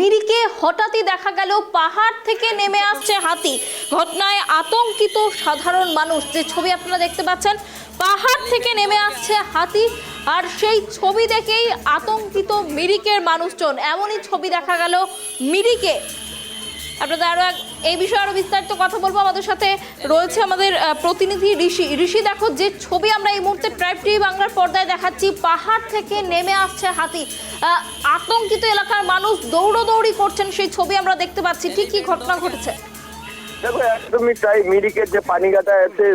মিরিকে হঠাৎই দেখা গেল পাহাড় থেকে নেমে আসছে হাতি। ঘটনায় আতঙ্কিত সাধারণ মানুষ। যে ছবি আপনারা দেখতে পাচ্ছেন, পাহাড় থেকে নেমে আসছে হাতি, আর সেই ছবি দেখেই আতঙ্কিত মিরিকের মানুষজন। এমনই ছবি দেখা গেল মিরিকে। আপনাদের আরো এই বিষয়ে আরো বিস্তারিত কথা বলবো। আমাদের সাথে রয়েছে আমাদের প্রতিনিধি ঋষি। দেখো, যে ছবি আমরা এই মুহূর্তে ট্রাইব টিভি বাংলার পর্দায় দেখাচ্ছি, পাহাড় থেকে নেমে আসছে হাতি। আতঙ্কিত এলাকার মানুষ দৌড়দৌড়ি করছেন, সেই ছবি আমরা দেখতে পাচ্ছি। ঠিক কি ঘটনা ঘটেছে? দেখো, একদমই তাই। মিরিকের যে পানিঘাটা আছে,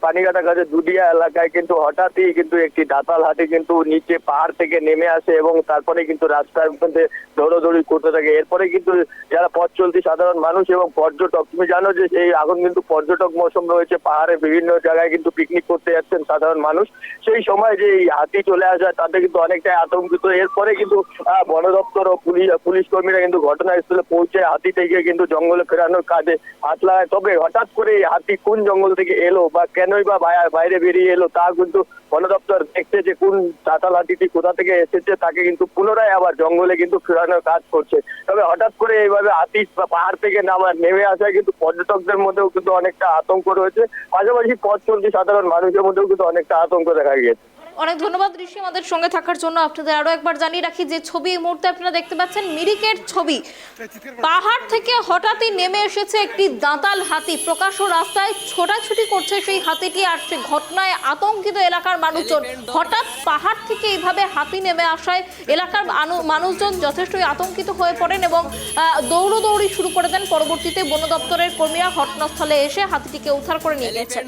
পানিঘাটা কাছে দুডিয়া এলাকায় কিন্তু হঠাৎই কিন্তু একটি দাতাল হাতি কিন্তু নিচে পাহাড় থেকে নেমে আসে এবং তারপরে কিন্তু রাস্তার মধ্যে দৌড়দৌড়ি করতে থাকে। এরপরে কিন্তু যারা পথ চলতি সাধারণ মানুষ এবং পর্যটক, তুমি জানো যে এই এখন কিন্তু পর্যটক মৌসুম রয়েছে, পাহাড়ে বিভিন্ন জায়গায় কিন্তু পিকনিক করতে যাচ্ছেন সাধারণ মানুষ। সেই সময় যে এই হাতি চলে আসা, তাতে কিন্তু অনেকটাই আতঙ্কিত। এরপরে কিন্তু বন দপ্তর ও পুলিশ কর্মীরা কিন্তু ঘটনাস্থলে পৌঁছে হাতিটিকে কিন্তু জঙ্গলে ফেরানোর কাজে হাত লাগায়। তবে হঠাৎ করে হাতি কোন জঙ্গল থেকে এলো বা কেনই বা বাইরে বেরিয়ে এলো, তা কিন্তু বন দপ্তর দেখছে যে কোন দাতাল হাতিটি কোথা থেকে এসেছে, তাকে কিন্তু পুনরায় আবার জঙ্গলে কিন্তু ফেরানোর কাজ করছে। তবে হঠাৎ করে এইভাবে হাতি পাহাড় থেকে নেমে আসায় কিন্তু পর্যটকদের মধ্যেও কিন্তু অনেকটা আতঙ্ক রয়েছে, পাশাপাশি পথ চলতি সাধারণ মানুষের মধ্যেও কিন্তু অনেকটা আতঙ্ক দেখা গিয়েছে। অনেক ধন্যবাদ ঋষি আমাদের সঙ্গে থাকার জন্য। আপনাদের আরো একবার জানিয়ে রাখি, যে ছবি এই মুহূর্তে আপনারা দেখতে পাচ্ছেন মিরিকের ছবি। পাহাড় থেকে হঠাৎই নেমে এসেছে একটি দাঁতাল হাতি। প্রকাশ্য রাস্তায় ছোটাছুটি করছে সেই হাতিটি, আর সে ঘটনায় আতঙ্কিত এলাকার মানুষজন। হঠাৎ পাহাড় থেকে এইভাবে হাতি নেমে আসায় এলাকার মানুষজন যথেষ্টই আতঙ্কিত হয়ে পড়েন এবং দৌড়দৌড়ি শুরু করে দেন। পরবর্তীতে বন দপ্তরের কর্মীরা ঘটনাস্থলে এসে হাতিটিকে উদ্ধার করে নিয়ে গেছেন।